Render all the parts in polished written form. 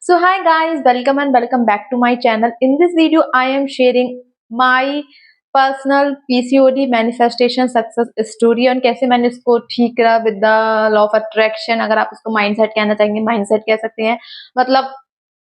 So hi guys, welcome and welcome back to my channel. In this video, I am sharing my personal PCOD manifestation success story और कैसे मैंने इसको ठीक करा with the law of attraction. अगर आप उसको माइंडसेट कहना चाहेंगे, माइंडसेट कह सकते हैं। मतलब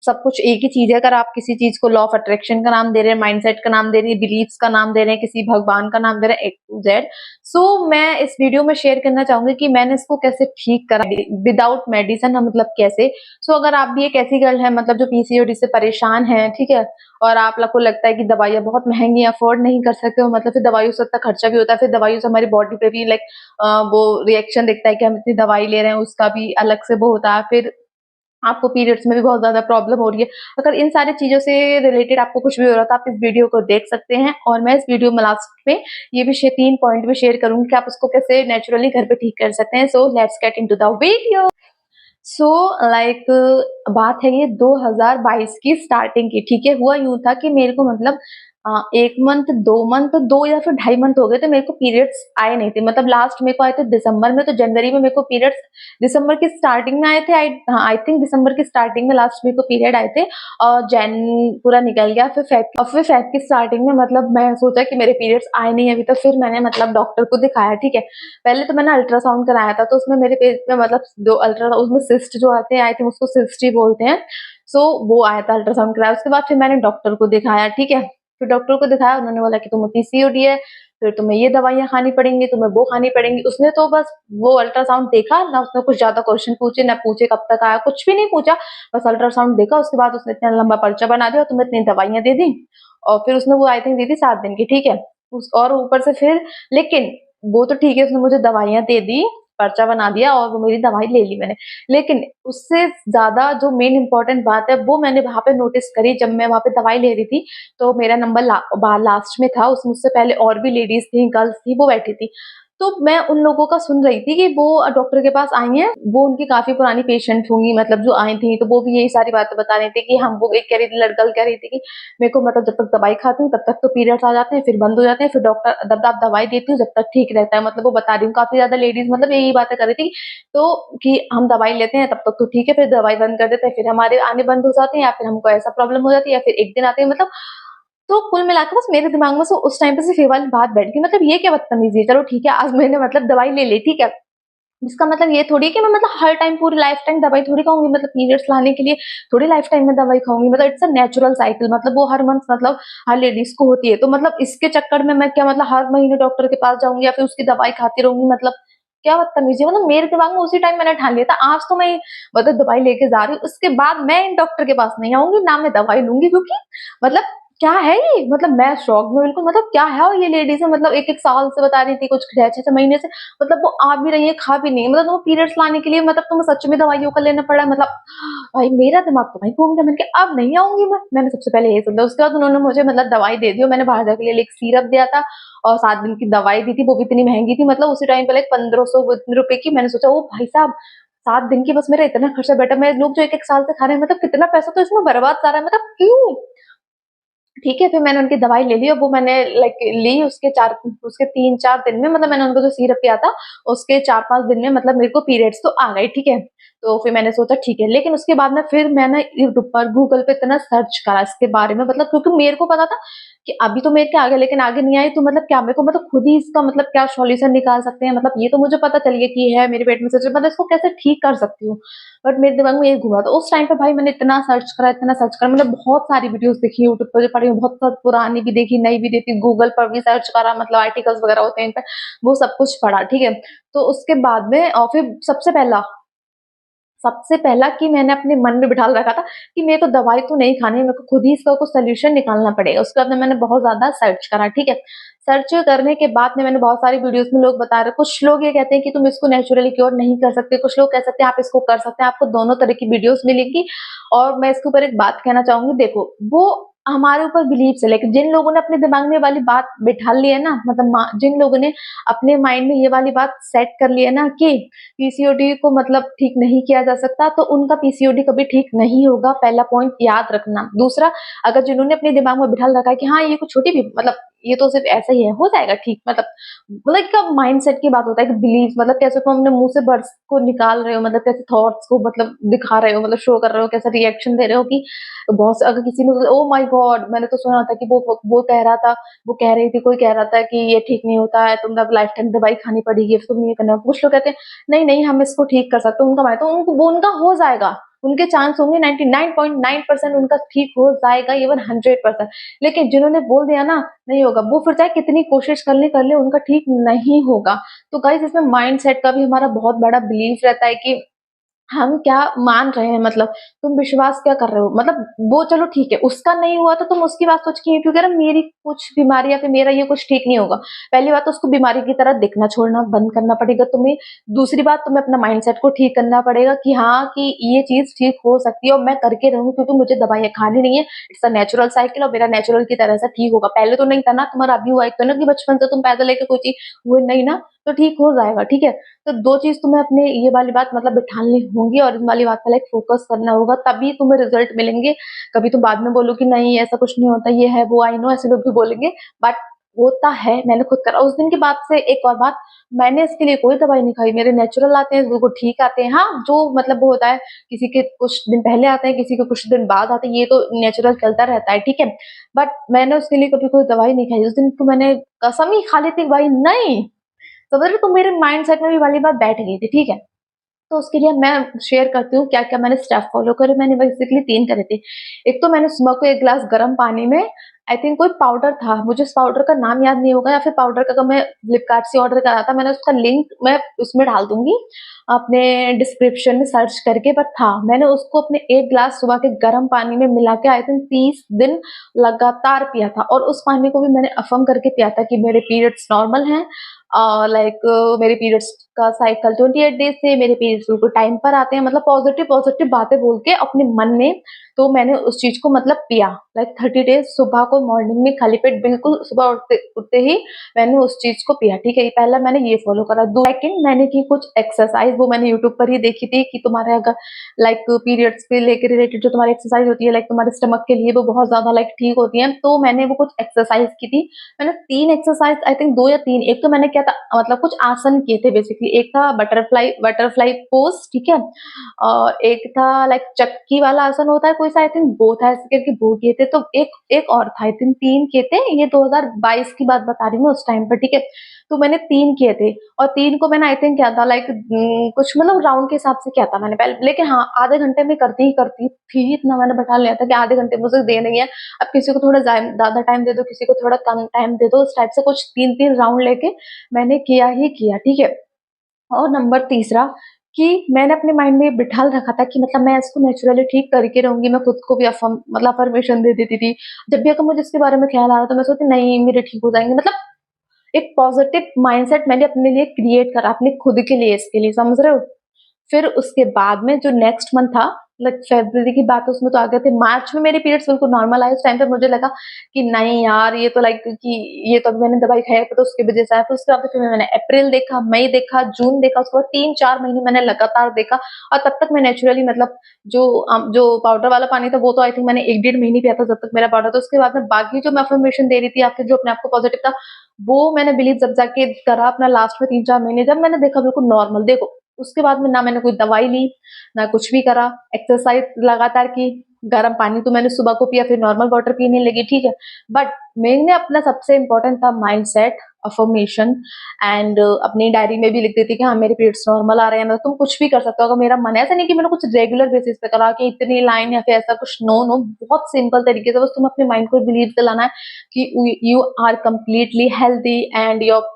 सब कुछ एक ही चीज है। अगर आप किसी चीज को लॉ ऑफ अट्रैक्शन का नाम दे रहे हैं, माइंडसेट का नाम दे रहे हैं, बिलीफ्स का नाम दे रहे हैं, किसी भगवान का नाम दे रहे हैं, A to Z। सो मैं इस वीडियो में शेयर करना चाहूंगी कि मैंने इसको कैसे ठीक करा विदाउट मेडिसिन, मतलब कैसे। अगर आप भी एक ऐसी गर्ल है मतलब जो पीसीओडी से परेशान है, ठीक है, और आप लोग को लगता है कि दवाइयाँ बहुत महंगी अफोर्ड नहीं कर सकते हो, मतलब फिर दवाइयों से इतना खर्चा भी होता है, फिर दवाइयों से हमारी बॉडी पे भी वो रिएक्शन दिखता है कि हम इतनी दवाई ले रहे हैं, उसका भी अलग से वो होता है। फिर आपको पीरियड्स में भी बहुत ज्यादा प्रॉब्लम हो रही है। अगर इन सारी चीजों से रिलेटेड आपको कुछ भी हो रहा है तो आप इस वीडियो को देख सकते हैं। और मैं इस वीडियो में लास्ट में ये भी 3 पॉइंट भी शेयर करूंगी कि आप उसको कैसे नेचुरली घर पे ठीक कर सकते हैं। So let's get into the video. So बात है ये 2022 की स्टार्टिंग की, ठीक है। हुआ यूं था कि मेरे को मतलब 1 मंथ 2 मंथ 2 या फिर 2.5 मंथ हो गए थे, मेरे को पीरियड्स आए नहीं थे। मतलब लास्ट मेरे को आए थे दिसंबर में, तो जनवरी में मेरे को पीरियड्स दिसंबर की स्टार्टिंग में आए थे। आई थिंक दिसंबर की स्टार्टिंग में लास्ट मेरे को पीरियड आए थे और जैन पूरा निकल गया। फिर फेब की स्टार्टिंग में मतलब मैं सोचा कि मेरे पीरियड्स आए नहीं अभी, तो फिर मैंने मतलब डॉक्टर को दिखाया, ठीक है। पहले तो मैंने अल्ट्रासाउंड कराया था, तो उसमें मेरे पेट में मतलब दो अल्ट्रा उसमें सिस्ट जो आते हैं, आई थिंक उसको सिस्ट ही बोलते हैं। वो आया था, अल्ट्रासाउंड कराया। उसके बाद फिर मैंने डॉक्टर को दिखाया, ठीक है। फिर डॉक्टर को दिखाया, उन्होंने बोला कि तुम्हें पीसीओडी है, फिर तुम्हें ये दवाइयां खानी पड़ेंगी, तुम्हें वो खानी पड़ेंगी। उसने तो बस वो अल्ट्रासाउंड देखा ना, उसने कुछ ज्यादा क्वेश्चन पूछे ना, पूछे कब तक आया, कुछ भी नहीं पूछा। बस अल्ट्रासाउंड देखा, उसके बाद उसने इतना लंबा पर्चा बना दिया, तुम्हें इतनी दवाइयां दे दी। और फिर उसने वो आई थिंक दी थी 7 दिन की, ठीक है। और ऊपर से फिर लेकिन वो तो ठीक है, उसने मुझे दवाइयां दे दी, पर्चा बना दिया और वो मेरी दवाई ले ली मैंने। लेकिन उससे ज्यादा जो मेन इंपॉर्टेंट बात है वो मैंने वहां पे नोटिस करी जब मैं वहां पे दवाई ले रही थी। तो मेरा नंबर लास्ट में था, उसमें मुझसे पहले और भी लेडीज थी, गर्ल्स थी, वो बैठी थी। तो मैं उन लोगों का सुन रही थी कि वो डॉक्टर के पास आई हैं, वो उनकी काफी पुरानी पेशेंट होंगी, मतलब जो आई थी। तो वो भी यही सारी बातें बता रही थी कि हम वो एक कह रही थी, लड़कल कह रही थी कि मेरे को मतलब जब तक दवाई खाती हूँ तब तक तो पीरियड्स आ जाते हैं, फिर बंद हो जाते हैं, फिर डॉक्टर जब आप दवाई देती हूँ जब तक ठीक रहता है। मतलब वो बता रही हूँ, काफी ज्यादा लेडीज मतलब यही बातें कर रही थी। तो कि हम दवाई लेते हैं तब तक तो ठीक है, फिर दवाई बंद कर देते हैं, फिर हमारे आने बंद हो जाते हैं, या फिर हमको ऐसा प्रॉब्लम हो जाती है, या फिर एक दिन आते हैं। मतलब तो कुल मिलाकर बस मेरे दिमाग में से उस टाइम पे सिर्फ ये वाली बात बैठ गई, मतलब ये क्या बदतमीजी है। चलो ठीक है, आज मैंने मतलब दवाई ले ली, ठीक है। इसका मतलब ये थोड़ी है कि मैं मतलब हर टाइम पूरी लाइफ टाइम दवाई थोड़ी खाऊंगी, मतलब पीरियड्स लाने के लिए थोड़ी लाइफ टाइम में दवाई खाऊंगी। मतलब इट्स अ नेचुरल साइकिल, मतलब वो हर मंथ मतलब हर लेडीज को होती है। तो मतलब इसके चक्कर में मैं क्या मतलब हर महीने डॉक्टर के पास जाऊंगी या फिर उसकी दवाई खाती रहूंगी, मतलब क्या बदतमीजी है। मतलब मेरे दिमाग में उसी टाइम मैंने ठान लिया था, आज तो मैं मतलब दवाई लेके जा रही हूँ, उसके बाद मैं इन डॉक्टर के पास नहीं आऊंगी ना मैं दवाई लूंगी, क्योंकि मतलब क्या है ये। मतलब मैं शॉक में बिल्कुल, मतलब क्या है। और ये लेडीज मतलब 1-1 साल से बता रही थी, कुछ 6-6 महीने से मतलब वो आ भी रही है, खा भी नहीं है। मतलब तुम्हें पीरियड्स लाने के लिए मतलब तुम्हें सच में दवाइयों का लेना पड़ा है। मतलब भाई मेरा दिमाग तो भाई घूम गया। मैंने कहा अब नहीं आऊंगी मैंने सबसे पहले यही सोचा। उसके बाद उन्होंने मुझे मतलब दवाई दे दी और मैंने बाहर जाके लिए एक सिरप दिया था और 7 दिन की दवाई दी थी, वो भी इतनी महंगी थी। मतलब उसी टाइम पे 1500 रुपए की। मैंने सोचा ओ भाई साहब 7 दिन की बस मेरा इतना खर्चा बेटा, मैं लोग जो 1-1 साल से खा रहे हैं, मतलब कितना पैसा तो इसमें बर्बाद जा रहा है, मतलब क्यों। ठीक है, फिर मैंने उनकी दवाई ले ली और वो मैंने ली उसके 3-4 दिन में, मतलब मैंने उनको जो सिरप दिया था उसके 4-5 दिन में मतलब मेरे को पीरियड्स तो आ गए, ठीक है। तो फिर मैंने सोचा ठीक है, लेकिन उसके बाद में फिर मैंने यूट्यूब पर गूगल पे इतना सर्च करा इसके बारे में, मतलब क्योंकि मेरे को पता था कि अभी तो मेरे के आगे लेकिन आगे नहीं आई, तो मतलब क्या मेरे को मतलब खुद ही इसका मतलब क्या सॉल्यूशन निकाल सकते हैं। मतलब ये तो मुझे पता चल गया कि है मेरे पेट में सच, मतलब इसको कैसे ठीक कर सकती हूँ। बट मेरे दिमाग में ये घूमा। तो उस टाइम पे भाई मैंने इतना सर्च करा, मतलब बहुत सारी वीडियोस देखी यूट्यूब पर जो पढ़ी, बहुत पुरानी भी देखी, नई भी देखी, गूगल पर भी सर्च करा, मतलब आर्टिकल्स वगैरह होते हैं इन पे, वो सब कुछ पढ़ा, ठीक है। तो उसके बाद में और फिर सबसे पहला कि मैंने अपने मन में बिठा रखा था कि मेरे को दवाई तो नहीं खानी है, मेरे को खुद ही इसका कुछ सोल्यूशन निकालना पड़ेगा। उसके बाद में मैंने बहुत ज्यादा सर्च करा, ठीक है। सर्च करने के बाद में मैंने बहुत सारी वीडियोस में लोग बता रहे, कुछ लोग ये कहते हैं कि तुम इसको नेचुरली क्योर नहीं कर सकते, कुछ लोग कह सकते हैं आप इसको कर सकते हैं। आपको दोनों तरह की वीडियोस मिलेंगी। और मैं इसके ऊपर एक बात कहना चाहूंगी, देखो वो हमारे ऊपर बिलीव है, लेकिन जिन लोगों ने अपने दिमाग में वाली बात बिठा ली है ना, मतलब जिन लोगों ने अपने माइंड में ये वाली बात सेट कर ली है ना कि पीसीओडी को मतलब ठीक नहीं किया जा सकता, तो उनका पीसीओडी कभी ठीक नहीं होगा। पहला पॉइंट याद रखना। दूसरा, अगर जिन्होंने अपने दिमाग में बिठा रखा है कि हाँ ये कुछ छोटी भी मतलब ये तो सिर्फ ऐसा ही है, हो जाएगा ठीक, मतलब एक माइंडसेट की बात होता है कि बिलीव, मतलब कैसे तुम अपने मुंह से वर्ड्स को निकाल रहे हो, मतलब कैसे थॉट्स को मतलब दिखा रहे हो, मतलब शो कर रहे हो, कैसा रिएक्शन दे रहे हो कि बहुत अगर किसी ने ओ माय गॉड, मैंने तो सुना था कि वो कह रहा था, वो कह रही थी, कोई कह रहा था कि ये ठीक नहीं होता है, तुम अब लाइफ टाइम दवाई खानी पड़ेगी, तुम ये करना। कुछ लोग कहते हैं नहीं नहीं हम इसको ठीक कर सकते हैं, उनका माने तो उनको वो उनका हो जाएगा, उनके चांस होंगे 99.9% उनका ठीक हो जाएगा, इवन 100%। लेकिन जिन्होंने बोल दिया ना नहीं होगा, वो फिर चाहे कितनी कोशिश कर ले उनका ठीक नहीं होगा। तो गाइस इसमें माइंडसेट का भी हमारा बहुत बड़ा बिलीफ रहता है कि हम क्या मान रहे हैं, मतलब तुम विश्वास क्या कर रहे हो, मतलब वो चलो ठीक है उसका नहीं हुआ तो तुम उसकी बात सोच के क्यों कह रहे हो, मेरी कुछ बीमारी या फिर मेरा ये कुछ ठीक नहीं होगा। पहली बात तो उसको बीमारी की तरह दिखना छोड़ना बंद करना पड़ेगा तुम्हें। दूसरी बात तुम्हें अपना माइंडसेट को ठीक करना पड़ेगा कि हाँ कि ये चीज ठीक हो सकती है और मैं करके रहूं, क्योंकि मुझे दवाइयां खानी नहीं है, इट्स अ नेचुरल साइकिल और मेरा नेचुरल की तरह से ठीक होगा। पहले तो नहीं था ना, तुम्हारा अभी हुआ है तो ना कि बचपन से तुम पैदल लेके कोई चीज हुए नहीं ना, तो ठीक हो जाएगा, ठीक है। तो दो चीज तुम्हें अपने ये वाली बात मतलब बिठानी होंगी और इस वाली बात पर लाइक फोकस करना होगा, तभी तुम्हें रिजल्ट मिलेंगे। कभी तुम बाद में बोलो कि नहीं ऐसा कुछ नहीं होता, ये है वो, आई नो ऐसे लोग भी बोलेंगे, बट होता है, मैंने खुद करा। उस दिन के बाद से एक और बात, मैंने इसके लिए कोई दवाई नहीं खाई, मेरे नेचुरल आते हैं, बिल्कुल ठीक आते हैं। हाँ जो मतलब वो होता है, किसी के कुछ दिन पहले आते हैं, किसी के कुछ दिन बाद आते हैं, ये तो नेचुरल चलता रहता है, ठीक है। बट मैंने उसके लिए कभी कोई दवाई नहीं खाई। उस दिन तो मैंने कसम ही खा ली थी भाई, नहीं समझ रहे, तो मेरे माइंडसेट में भी वाली बात बैठ गई थी, ठीक है। तो उसके लिए मैं शेयर करती हूँ क्या क्या मैंने स्टेप फॉलो करे। मैंने बेसिकली 3 करे थे। एक तो मैंने सुबह को 1 ग्लास गर्म पानी में, आई थिंक कोई पाउडर था, मुझे उस पाउडर का नाम याद नहीं होगा, या फिर पाउडर का मैं फ्लिपकार्ट से ऑर्डर करा था, मैंने उसका लिंक मैं उसमें डाल दूंगी अपने डिस्क्रिप्शन में सर्च करके। बट था, मैंने उसको अपने 1 ग्लास सुबह के गर्म पानी में मिला के आई थिंक 30 दिन लगातार पिया था। और उस पानी को भी मैंने अफर्म करके पिया था कि मेरे पीरियड्स नॉर्मल हैं, लाइक मेरे पीरियड्स का साइकिल 28 डेज से, मेरे पीरियड्स बिल्कुल टाइम पर आते हैं, मतलब पॉजिटिव पॉजिटिव बातें बोल के अपने मन में। तो मैंने उस चीज को मतलब पिया, लाइक 30 डेज सुबह को मॉर्निंग में खाली पेट, बिल्कुल सुबह उठते उठते ही मैंने उस चीज को पिया, ठीक है। पहला मैंने ये फॉलो करा। सेकंड मैंने की कुछ एक्सरसाइज, वो मैंने यूट्यूब पर ही देखी थी कि तुम्हारे अगर लाइक पीरियड्स के लेके रिलेटेड जो तुम्हारी एक्सरसाइज होती है, लाइक तुम्हारे स्टमक के लिए वो बहुत ज्यादा लाइक ठीक होती है, तो मैंने वो कुछ एक्सरसाइज की थी। मैंने 3 एक्सरसाइज आई थिंक 2 या 3, एक तो मैंने क्या था मतलब कुछ आसन किए थे बेसिकली, एक था बटरफ्लाई बटरफ्लाई पोज, ठीक है, और एक था लाइक चक्की वाला आसन होता है कोई सा, आई थिंक वो था, ऐसे करके वो किए थे। तो एक एक और था, आई थिंक 3 किए थे, ये 2022 की बात बता रही हूँ उस टाइम पर, ठीक है। तो मैंने 3 किए थे और 3 को मैंने आई थिंक क्या था लाइक कुछ मतलब राउंड के हिसाब से क्या था मैंने पहले, लेकिन हाँ आधे घंटे में करती थी, इतना मैंने बैठा लिया था कि आधे घंटे मुझे दे नहीं है। अब किसी को थोड़ा ज्यादा टाइम दे दो, किसी को थोड़ा कम टाइम दे दो, उस टाइप से कुछ 3-3 राउंड लेके मैंने किया ही किया, ठीक है। और नंबर तीसरा कि मैंने अपने माइंड में ये बिठा रखा था कि मतलब मैं इसको नेचुरली ठीक करके रहूंगी। मैं खुद को भी मतलब अफर्मेशन दे देती थी। जब भी अगर मुझे इसके बारे में ख्याल आ रहा था, मैं सोचती नहीं मेरे ठीक हो जाएंगे, मतलब एक पॉजिटिव माइंडसेट मैंने अपने लिए क्रिएट करा, अपने खुद के लिए, इसके लिए, समझ रहे हो। फिर उसके बाद में जो नेक्स्ट मंथ था, लाइक फरवरी की बात है, उसमें तो आ गए थे। मार्च में मेरे पीरियड्स बिल्कुल नॉर्मल आए। उस टाइम पे मुझे लगा कि नहीं यार ये तो लाइक कि ये तो अभी मैंने दवाई खाई है तो उसकी वजह से आया। फिर उसके बाद फिर मैंने अप्रैल देखा, मई देखा, जून देखा, उसके बाद 3-4 महीने मैंने लगातार देखा। और तब तक मैं नेचुरली मतलब जो पाउडर वाला पानी था वो तो आई थिंक मैंने 1-1.5 महीने पिया था जब तक मेरा पाउडर था। उसके बाद में बाकी जो मैं अफर्मेशन दे रही थी या फिर जो अपने आप को पॉजिटिव था, वो मैंने बिलीव जब जाके करा अपना लास्ट में 3-4 महीने, जब मैंने देखा बिल्कुल नॉर्मल। देखो उसके बाद में ना मैंने कोई दवाई ली, ना कुछ भी करा, एक्सरसाइज लगातार की, गर्म पानी तो मैंने सुबह को पिया, फिर नॉर्मल वाटर पीने लगी, ठीक है। बट मैंने अपना सबसे इंपॉर्टेंट था माइंडसेट, अफर्मेशन, एंड अपनी डायरी में भी लिख देती कि हाँ मेरे पीरियड्स नॉर्मल आ रहे हैं। मतलब तुम कुछ भी कर सकते हो अगर मेरा मन है, ऐसा नहीं कि मैंने कुछ रेगुलर बेसिस पे करा कि इतनी लाइन या फिर ऐसा कुछ, नो नो, बहुत सिंपल तरीके से बस तुम अपने माइंड को बिलीव दिलाना है कि you are completely healthy and your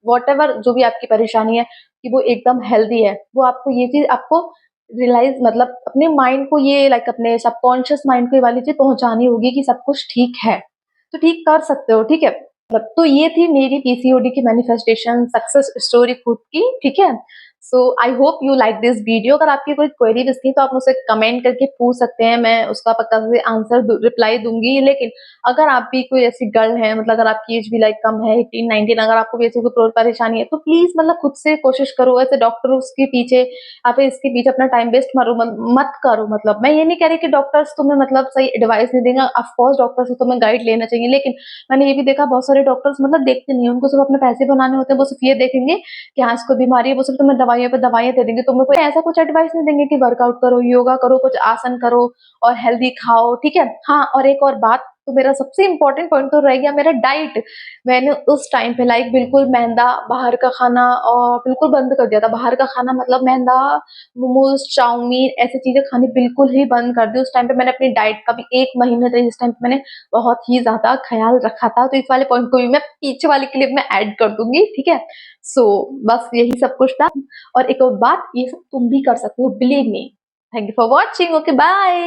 whatever जो भी आपकी परेशानी है कि वो एकदम हेल्दी है। वो आपको ये चीज आपको रियलाइज मतलब अपने माइंड को ये लाइक अपने सबकॉन्शियस माइंड को ये वाली चीज पहुंचानी होगी कि सब कुछ ठीक है, तो ठीक कर सकते हो, ठीक है। तो ये थी मेरी पीसीओडी की मैनिफेस्टेशन सक्सेस स्टोरी खुद की, ठीक है। So I hope you like this video. अगर आपकी कोई क्वेरी थी तो आप मुझसे कमेंट करके पूछ सकते हैं, मैं उसका पक्का से आंसर रिप्लाई दूंगी। लेकिन अगर आप भी कोई ऐसी गर्ल है, मतलब अगर आपकी एज भी लाइक कम है 18-19, अगर आपको भी ऐसी कोई परेशानी है तो प्लीज मतलब खुद से कोशिश करो। ऐसे डॉक्टर उसके पीछे या फिर इसके पीछे अपना टाइम वेस्ट मत करो। मतलब मैं ये नहीं कह रही कि डॉक्टर्स तुम्हें मतलब सही एडवाइस नहीं देंगे, ऑफकोर्स डॉक्टर से तुम्हें गाइड लेना चाहिए, लेकिन मैंने ये भी देखा बहुत सारे डॉक्टर्स मतलब देखते नहीं है, उनको सिर्फ अपने पैसे बनाने होते हैं। वो सिर्फ ये देखेंगे कि हाँ इसको बीमारी है, वो सिर्फ तुम्हें दवाइयों पे दवाइयां दे देंगे, तुम्हें कोई ऐसा कुछ एडवाइस नहीं देंगे कि वर्कआउट करो, योगा करो, कुछ आसन करो और हेल्दी खाओ, ठीक है। हाँ, और एक और बात, तो मेरा सबसे इंपॉर्टेंट पॉइंट तो रह गया मेरा डाइट। मैंने उस टाइम पे लाइक बिल्कुल मैदा, बाहर का खाना और बिल्कुल बंद कर दिया था। बाहर का खाना मतलब मैदा, मोमोज, चाउमीन, ऐसी चीजें खानी बिल्कुल ही बंद कर दी। उस टाइम पे मैंने अपनी डाइट का भी 1 महीने तक, जिस टाइम पे मैंने बहुत ही ज्यादा ख्याल रखा था। तो इस वाले पॉइंट को भी मैं पीछे वाली क्लिप में ऐड कर दूंगी, ठीक है। सो बस यही सब कुछ था। और एक और बात, ये सब तुम भी कर सकते हो, believe me. Thank you for watching. Okay, bye.